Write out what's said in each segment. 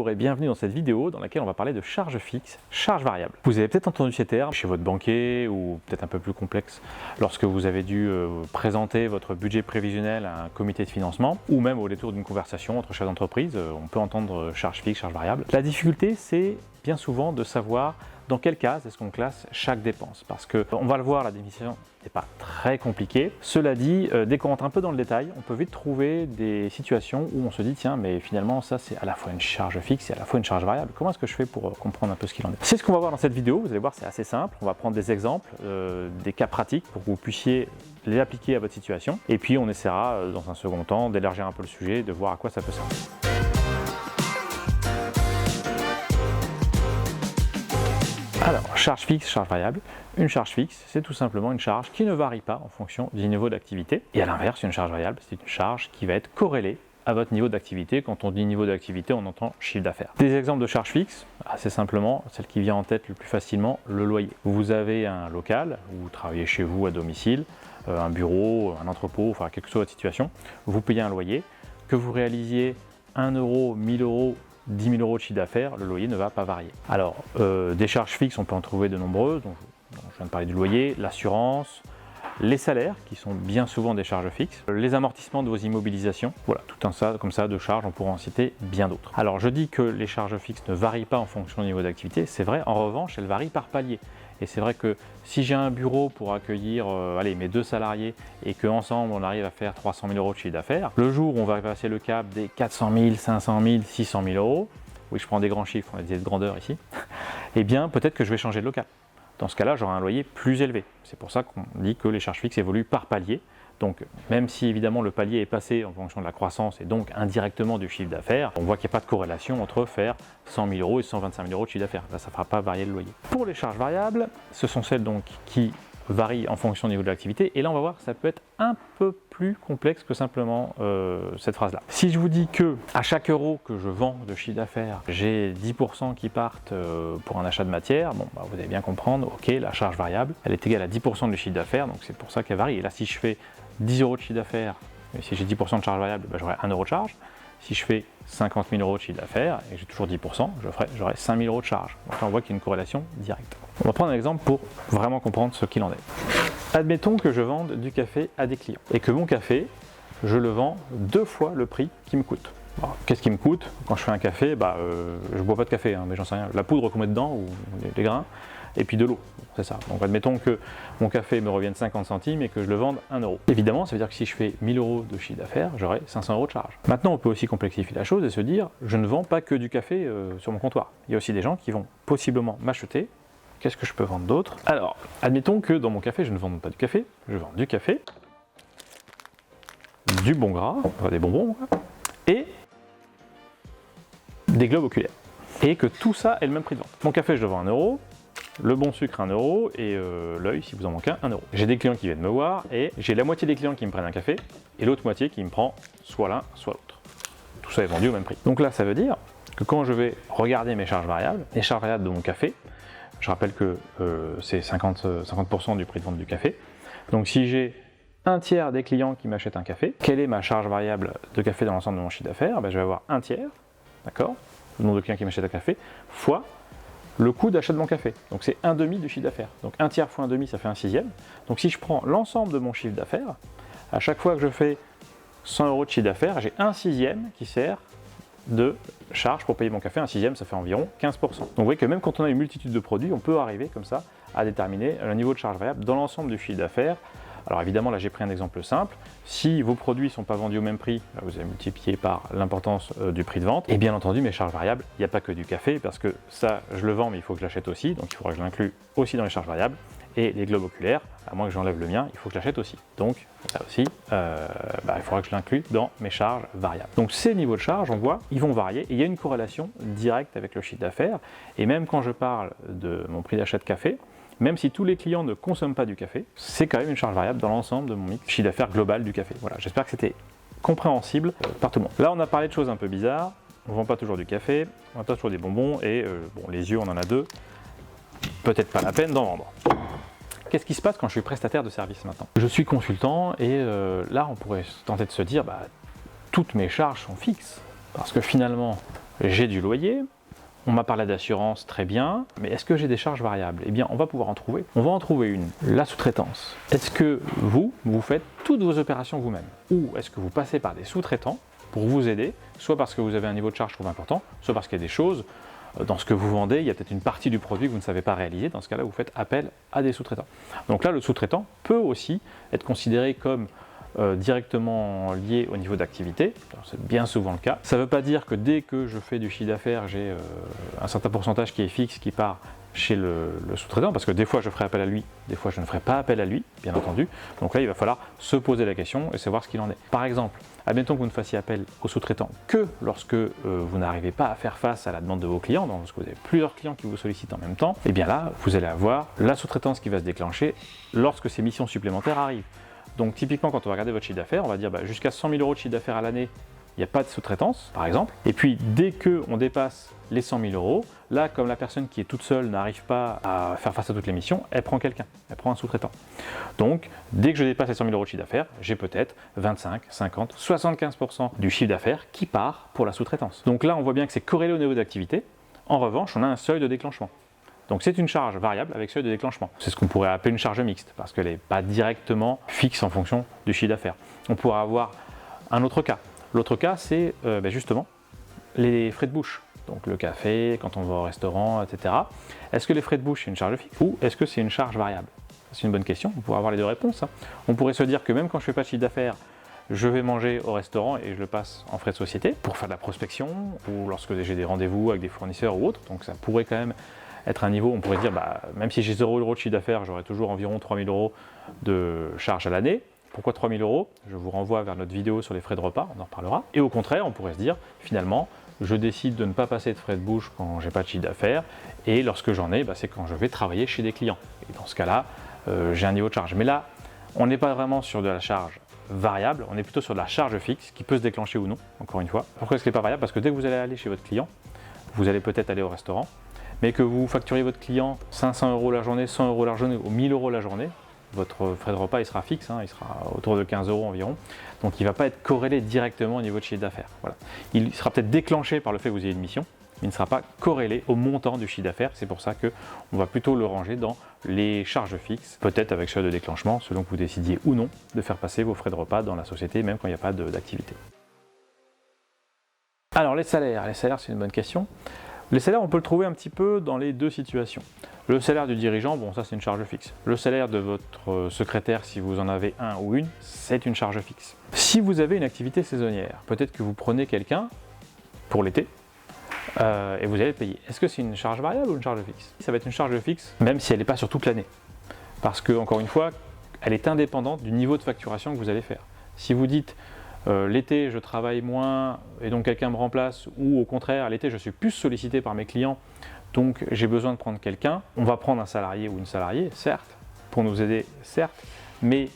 Bonjour et bienvenue dans cette vidéo dans laquelle on va parler de charges fixes, charges variables. Vous avez peut-être entendu ces termes chez votre banquier ou peut-être un peu plus complexe lorsque vous avez dû présenter votre budget prévisionnel à un comité de financement ou même au détour d'une conversation entre chefs d'entreprise, on peut entendre charges fixes, charges variables. La difficulté, c'est bien souvent de savoir dans quelle case est-ce qu'on classe chaque dépense, parce qu'on va le voir, la définition n'est pas très compliquée. Cela dit, dès qu'on rentre un peu dans le détail, on peut vite trouver des situations où on se dit tiens, mais finalement ça c'est à la fois une charge fixe et à la fois une charge variable. Comment est-ce que je fais pour comprendre un peu ce qu'il en est? C'est ce qu'on va voir dans cette vidéo. Vous allez voir, c'est assez simple. On va prendre des exemples, des cas pratiques pour que vous puissiez les appliquer à votre situation, et puis on essaiera dans un second temps d'élargir un peu le sujet, de voir à quoi ça peut servir. Alors, charge fixe, charge variable. Une charge fixe, c'est tout simplement une charge qui ne varie pas en fonction du niveau d'activité. Et à l'inverse, une charge variable, c'est une charge qui va être corrélée à votre niveau d'activité. Quand on dit niveau d'activité, on entend chiffre d'affaires. Des exemples de charges fixes, assez simplement, celle qui vient en tête le plus facilement, le loyer. Vous avez un local, vous travaillez chez vous à domicile, un bureau, un entrepôt, enfin quelle que soit votre situation, vous payez un loyer, que vous réalisiez 1 euro, 1000 euros, 10 000 euros de chiffre d'affaires, le loyer ne va pas varier. Alors, des charges fixes, on peut en trouver de nombreuses. Donc, je viens de parler du loyer, l'assurance, les salaires, qui sont bien souvent des charges fixes, les amortissements de vos immobilisations. Voilà, tout un tas comme ça de charges, on pourra en citer bien d'autres. Alors, je dis que les charges fixes ne varient pas en fonction du niveau d'activité. C'est vrai, en revanche, elles varient par palier. Et c'est vrai que si j'ai un bureau pour accueillir mes 2 salariés et qu'ensemble on arrive à faire 300 000 euros de chiffre d'affaires, le jour où on va passer le cap des 400 000, 500 000, 600 000 euros, oui je prends des grands chiffres, on a des de grandeur ici, eh bien peut-être que je vais changer de local. Dans ce cas-là, j'aurai un loyer plus élevé. C'est pour ça qu'on dit que les charges fixes évoluent par palier. Donc, même si évidemment le palier est passé en fonction de la croissance et donc indirectement du chiffre d'affaires, on voit qu'il n'y a pas de corrélation entre faire 100 000 euros et 125 000 euros de chiffre d'affaires. Là, ça ne fera pas varier le loyer. Pour les charges variables, ce sont celles donc qui varient en fonction du niveau de l'activité. Et là, on va voir, ça peut être un peu plus complexe que simplement cette phrase-là. Si je vous dis que à chaque euro que je vends de chiffre d'affaires, j'ai 10% qui partent pour un achat de matière, bon, bah, vous allez bien comprendre, ok, la charge variable, elle est égale à 10% du chiffre d'affaires, donc c'est pour ça qu'elle varie. Et là, si je fais 10 euros de chiffre d'affaires, et si j'ai 10% de charge variable, bah, j'aurai 1 euro de charge. Si je fais 50 000 euros de chiffre d'affaires et que j'ai toujours 10%, j'aurai 5 000 euros de charge. Donc là, on voit qu'il y a une corrélation directe. On va prendre un exemple pour vraiment comprendre ce qu'il en est. Admettons que je vende du café à des clients et que mon café, je le vends 2 fois le prix qui me coûte. Qu'est-ce qui me coûte? Quand je fais un café, je ne bois pas de café, mais j'en sais rien. La poudre qu'on met dedans ou les grains, et puis de l'eau, c'est ça. Donc admettons que mon café me revienne 50 centimes et que je le vende 1 euro. Évidemment, ça veut dire que si je fais 1000 euros de chiffre d'affaires, j'aurai 500 euros de charge. Maintenant, on peut aussi complexifier la chose et se dire, je ne vends pas que du café sur mon comptoir. Il y a aussi des gens qui vont possiblement m'acheter. Qu'est-ce que je peux vendre d'autre? Alors, admettons que dans mon café, je ne vende pas du café, je vends du café, du bon gras, des bonbons, et des globes oculaires. Et que tout ça est le même prix de vente. Mon café, je le vends 1 euro. Le bon sucre 1 euro et l'œil, si vous en manquez 1 euro. J'ai des clients qui viennent me voir et j'ai la moitié des clients qui me prennent un café et l'autre moitié qui me prend soit l'un, soit l'autre. Tout ça est vendu au même prix. Donc là, ça veut dire que quand je vais regarder mes charges variables, les charges variables de mon café, je rappelle que c'est 50% du prix de vente du café. Donc si j'ai un tiers des clients qui m'achètent un café, quelle est ma charge variable de café dans l'ensemble de mon chiffre d'affaires? Je vais avoir un tiers, d'accord, le nombre de clients qui m'achètent un café, fois le coût d'achat de mon café. Donc c'est 1/2 du chiffre d'affaires. Donc 1 tiers fois 1/2, ça fait 1/6. Donc si je prends l'ensemble de mon chiffre d'affaires, à chaque fois que je fais 100 euros de chiffre d'affaires, j'ai 1/6 qui sert de charge pour payer mon café. 1/6, ça fait environ 15%. Donc vous voyez que même quand on a une multitude de produits, on peut arriver comme ça à déterminer le niveau de charge variable dans l'ensemble du chiffre d'affaires. Alors évidemment, là j'ai pris un exemple simple. Si vos produits ne sont pas vendus au même prix, là, vous allez multiplier par l'importance du prix de vente. Et bien entendu, mes charges variables, il n'y a pas que du café, parce que ça, je le vends, mais il faut que je l'achète aussi. Donc il faudra que je l'inclue aussi dans les charges variables. Et les globes oculaires, à moins que j'enlève le mien, il faut que je l'achète aussi. Donc là aussi, il faudra que je l'inclue dans mes charges variables. Donc ces niveaux de charges, on voit, ils vont varier. Et il y a une corrélation directe avec le chiffre d'affaires. Et même quand je parle de mon prix d'achat de café, même si tous les clients ne consomment pas du café, c'est quand même une charge variable dans l'ensemble de mon mix chiffre d'affaires global du café. Voilà, j'espère que c'était compréhensible par tout le monde. Là, on a parlé de choses un peu bizarres. On ne vend pas toujours du café, on vend pas toujours des bonbons et les yeux, on en a 2. Peut-être pas la peine d'en vendre. Qu'est-ce qui se passe quand je suis prestataire de service maintenant? Je suis consultant et là, on pourrait tenter de se dire, toutes mes charges sont fixes. Parce que finalement, j'ai du loyer, on m'a parlé d'assurance, très bien, mais est-ce que j'ai des charges variables? Eh bien, on va pouvoir en trouver. On va en trouver une, la sous-traitance. Est-ce que vous faites toutes vos opérations vous-même? Ou est-ce que vous passez par des sous-traitants pour vous aider, soit parce que vous avez un niveau de charge trop important, soit parce qu'il y a des choses dans ce que vous vendez, il y a peut-être une partie du produit que vous ne savez pas réaliser. Dans ce cas-là, vous faites appel à des sous-traitants. Donc là, le sous-traitant peut aussi être considéré comme directement lié au niveau d'activité. C'est bien souvent le cas. Ça ne veut pas dire que dès que je fais du chiffre d'affaires, j'ai un certain pourcentage qui est fixe, qui part chez le sous-traitant, parce que des fois je ferai appel à lui, des fois je ne ferai pas appel à lui, bien entendu. Donc là, il va falloir se poser la question et savoir ce qu'il en est. Par exemple, admettons que vous ne fassiez appel au sous-traitant que lorsque vous n'arrivez pas à faire face à la demande de vos clients, donc lorsque vous avez plusieurs clients qui vous sollicitent en même temps, et bien là, vous allez avoir la sous-traitance qui va se déclencher lorsque ces missions supplémentaires arrivent. Donc typiquement, quand on va regarder votre chiffre d'affaires, on va dire jusqu'à 100 000 € de chiffre d'affaires à l'année, il n'y a pas de sous-traitance, par exemple. Et puis dès qu'on dépasse les 100 000 €, là, comme la personne qui est toute seule n'arrive pas à faire face à toutes les missions, elle prend quelqu'un, elle prend un sous-traitant. Donc dès que je dépasse les 100 000 € de chiffre d'affaires, j'ai peut-être 25, 50, 75% du chiffre d'affaires qui part pour la sous-traitance. Donc là, on voit bien que c'est corrélé au niveau d'activité. En revanche, on a un seuil de déclenchement. Donc c'est une charge variable avec seuil de déclenchement. C'est ce qu'on pourrait appeler une charge mixte, parce qu'elle n'est pas directement fixe en fonction du chiffre d'affaires. On pourrait avoir un autre cas. L'autre cas, c'est justement les frais de bouche. Donc le café, quand on va au restaurant, etc. Est-ce que les frais de bouche, c'est une charge fixe ou est-ce que c'est une charge variable? C'est une bonne question, on pourrait avoir les deux réponses. On pourrait se dire que même quand je ne fais pas de chiffre d'affaires, je vais manger au restaurant et je le passe en frais de société pour faire de la prospection ou lorsque j'ai des rendez-vous avec des fournisseurs ou autres. Donc ça pourrait quand même être un niveau, on pourrait dire, même si j'ai 0 € de chiffre d'affaires, j'aurai toujours environ 3 000 € de charge à l'année. Pourquoi 3 000 €? Je vous renvoie vers notre vidéo sur les frais de repas, on en reparlera. Et au contraire, on pourrait se dire, finalement, je décide de ne pas passer de frais de bouche quand j'ai pas de chiffre d'affaires, et lorsque j'en ai, c'est quand je vais travailler chez des clients. Et dans ce cas-là, j'ai un niveau de charge. Mais là, on n'est pas vraiment sur de la charge variable, on est plutôt sur de la charge fixe qui peut se déclencher ou non, encore une fois. Pourquoi est-ce qu'elle n'est pas variable? Parce que dès que vous allez aller chez votre client, vous allez peut-être aller au restaurant, mais que vous facturiez votre client 500 € la journée, 100 € la journée ou 1000 € la journée, votre frais de repas il sera fixe, il sera autour de 15 € environ, donc il ne va pas être corrélé directement au niveau de chiffre d'affaires. Voilà. Il sera peut-être déclenché par le fait que vous ayez une mission, mais il ne sera pas corrélé au montant du chiffre d'affaires. C'est pour ça qu'on va plutôt le ranger dans les charges fixes, peut-être avec seuil de déclenchement, selon que vous décidiez ou non de faire passer vos frais de repas dans la société, même quand il n'y a pas d'activité. Alors les salaires c'est une bonne question. Les salaires, on peut le trouver un petit peu dans les deux situations. Le salaire du dirigeant, bon ça c'est une charge fixe. Le salaire de votre secrétaire, si vous en avez un ou une, c'est une charge fixe. Si vous avez une activité saisonnière, peut-être que vous prenez quelqu'un pour l'été et vous allez le payer. Est-ce que c'est une charge variable ou une charge fixe? Ça va être une charge fixe, même si elle n'est pas sur toute l'année. Parce que, encore une fois, elle est indépendante du niveau de facturation que vous allez faire. Si vous dites l'été je travaille moins et donc quelqu'un me remplace, ou au contraire l'été je suis plus sollicité par mes clients donc j'ai besoin de prendre quelqu'un, on va prendre un salarié ou une salariée, certes, pour nous aider, certes, mais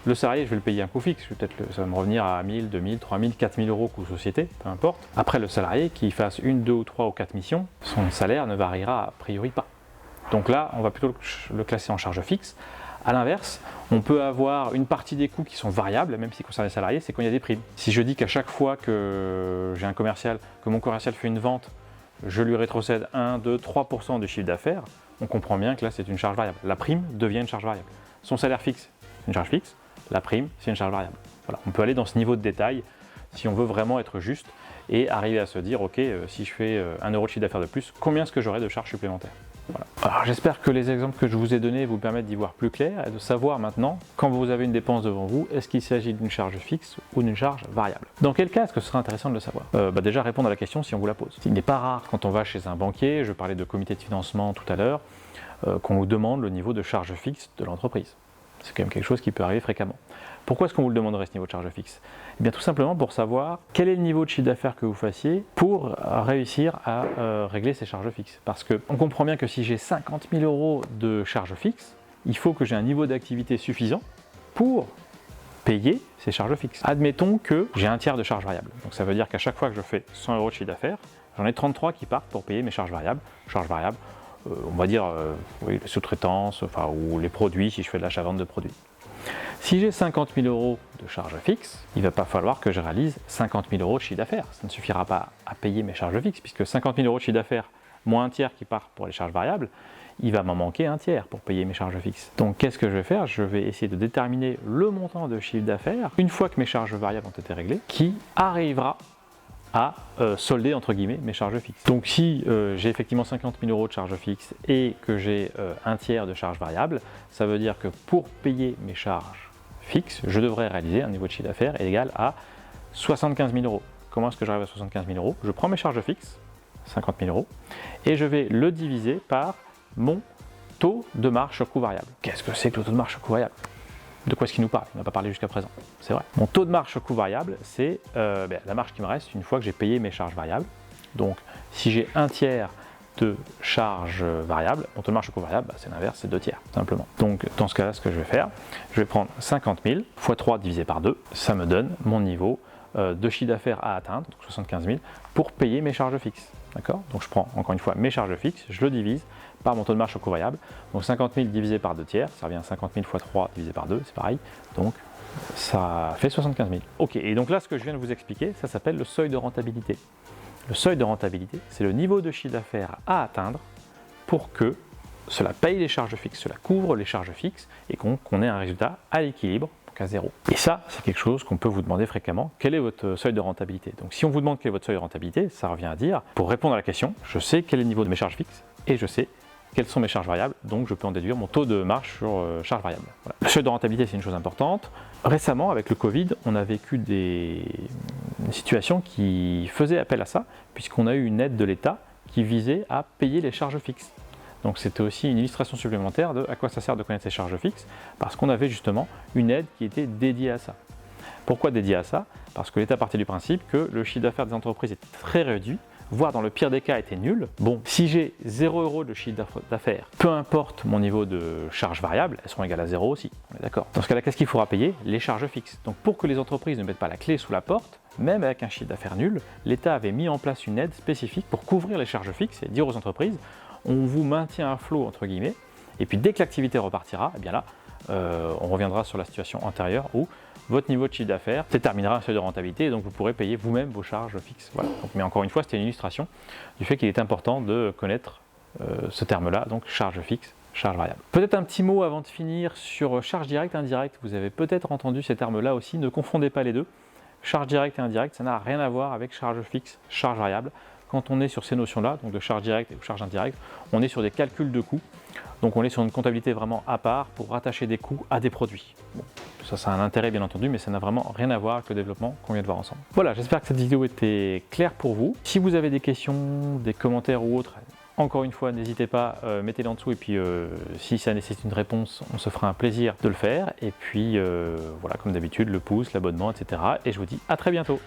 le salarié je vais le payer un coût fixe, ça va me revenir à 1000, 2000, 3000, 4000 € coût société, peu importe. Après le salarié qui fasse une, deux ou trois ou quatre missions, son salaire ne variera a priori pas. Donc là on va plutôt le classer en charge fixe. A l'inverse, on peut avoir une partie des coûts qui sont variables, même si concerne les salariés, c'est quand il y a des primes. Si je dis qu'à chaque fois que j'ai un commercial, que mon commercial fait une vente, je lui rétrocède 1, 2, 3% du chiffre d'affaires, on comprend bien que là c'est une charge variable. La prime devient une charge variable. Son salaire fixe, c'est une charge fixe, la prime, c'est une charge variable. Voilà, on peut aller dans ce niveau de détail si on veut vraiment être juste et arriver à se dire, ok, si je fais 1 € de chiffre d'affaires de plus, combien est-ce que j'aurai de charges supplémentaires? Voilà. Alors j'espère que les exemples que je vous ai donnés vous permettent d'y voir plus clair et de savoir maintenant, quand vous avez une dépense devant vous, est-ce qu'il s'agit d'une charge fixe ou d'une charge variable? Dans quel cas est-ce que ce serait intéressant de le savoir? Déjà répondre à la question si on vous la pose. Il n'est pas rare quand on va chez un banquier, je parlais de comité de financement tout à l'heure, qu'on vous demande le niveau de charge fixe de l'entreprise. C'est quand même quelque chose qui peut arriver fréquemment. Pourquoi est-ce qu'on vous le demanderait ce niveau de charge fixe? Eh bien tout simplement pour savoir quel est le niveau de chiffre d'affaires que vous fassiez pour réussir à régler ces charges fixes. Parce qu'on comprend bien que si j'ai 50 000 € de charges fixes, il faut que j'ai un niveau d'activité suffisant pour payer ces charges fixes. Admettons que j'ai un tiers de charges variables. Donc ça veut dire qu'à chaque fois que je fais 100 € de chiffre d'affaires, j'en ai 33 qui partent pour payer mes charges variables. Charges variables, on va dire oui, les sous-traitances, ou les produits si je fais de l'achat-vente de produits. Si j'ai 50 000 euros de charges fixes, il ne va pas falloir que je réalise 50 000 euros de chiffre d'affaires. Ça ne suffira pas à payer mes charges fixes, puisque 50 000 euros de chiffre d'affaires, moins un tiers qui part pour les charges variables, il va m'en manquer un tiers pour payer mes charges fixes. Donc qu'est-ce que je vais faire? Je vais essayer de déterminer le montant de chiffre d'affaires, une fois que mes charges variables ont été réglées, qui arrivera à solder entre guillemets mes charges fixes. Donc si j'ai effectivement 50 000 euros de charges fixes et que j'ai un tiers de charges variables, ça veut dire que pour payer mes charges fixes, je devrais réaliser un niveau de chiffre d'affaires égal à 75 000 euros. Comment est-ce que j'arrive à 75 000 euros? Je prends mes charges fixes, 50 000 euros, et je vais le diviser par mon taux de marge sur coût variable. Qu'est-ce que c'est que le taux de marge sur coût variable? De quoi est-ce qu'il nous parle? On n'a pas parlé jusqu'à présent, c'est vrai. Mon taux de marge sur coût variable, c'est la marge qui me reste une fois que j'ai payé mes charges variables. Donc, si j'ai un tiers de charges variables, mon taux de marge sur coût variable, c'est l'inverse, c'est 2 tiers, simplement. Donc, dans ce cas-là, ce que je vais faire, je vais prendre 50 000 fois 3 divisé par 2, ça me donne mon niveau de chiffre d'affaires à atteindre, donc 75 000, pour payer mes charges fixes. D'accord? Donc, je prends encore une fois mes charges fixes, je le divise par mon taux de marge sur coût variable. Donc 50 000 divisé par 2 tiers, ça revient à 50 000 fois 3 divisé par 2, c'est pareil. Donc ça fait 75 000. Ok, et donc là ce que je viens de vous expliquer, ça s'appelle le seuil de rentabilité. Le seuil de rentabilité, c'est le niveau de chiffre d'affaires à atteindre pour que cela paye les charges fixes, cela couvre les charges fixes et qu'on ait un résultat à l'équilibre, donc à zéro. Et ça, c'est quelque chose qu'on peut vous demander fréquemment. Quel est votre seuil de rentabilité? Donc si on vous demande quel est votre seuil de rentabilité, ça revient à dire, pour répondre à la question, je sais quel est le niveau de mes charges fixes et je sais quelles sont mes charges variables, donc je peux en déduire mon taux de marge sur charges variables. Voilà. Le seuil de rentabilité, c'est une chose importante. Récemment, avec le Covid, on a vécu des situations qui faisaient appel à ça, puisqu'on a eu une aide de l'État qui visait à payer les charges fixes. Donc c'était aussi une illustration supplémentaire de à quoi ça sert de connaître ces charges fixes, parce qu'on avait justement une aide qui était dédiée à ça. Pourquoi dédiée à ça? Parce que l'État partait du principe que le chiffre d'affaires des entreprises était très réduit, voire dans le pire des cas était nul. Bon, si j'ai 0 € de chiffre d'affaires, peu importe mon niveau de charges variables, elles seront égales à 0 aussi, on est d'accord. Dans ce cas-là, qu'est-ce qu'il faudra payer? Les charges fixes. Donc pour que les entreprises ne mettent pas la clé sous la porte, même avec un chiffre d'affaires nul, l'État avait mis en place une aide spécifique pour couvrir les charges fixes et dire aux entreprises, on vous maintient à flot entre guillemets, et puis dès que l'activité repartira, eh bien là, on reviendra sur la situation antérieure où votre niveau de chiffre d'affaires déterminera un seuil de rentabilité et donc vous pourrez payer vous-même vos charges fixes. Voilà. Donc, mais encore une fois, c'était une illustration du fait qu'il est important de connaître ce terme-là, donc charge fixe, charge variable. Peut-être un petit mot avant de finir sur charge directe, indirecte. Vous avez peut-être entendu ces termes-là aussi, ne confondez pas les deux. Charge directe et indirecte, ça n'a rien à voir avec charge fixe, charge variable. Quand on est sur ces notions-là, donc de charge directe et charge indirecte, on est sur des calculs de coûts. Donc on est sur une comptabilité vraiment à part pour rattacher des coûts à des produits. Bon, ça a un intérêt bien entendu, mais ça n'a vraiment rien à voir avec le développement qu'on vient de voir ensemble. Voilà, j'espère que cette vidéo était claire pour vous. Si vous avez des questions, des commentaires ou autres, encore une fois, n'hésitez pas, mettez-les en dessous et puis si ça nécessite une réponse, on se fera un plaisir de le faire. Et puis voilà, comme d'habitude, le pouce, l'abonnement, etc. Et je vous dis à très bientôt.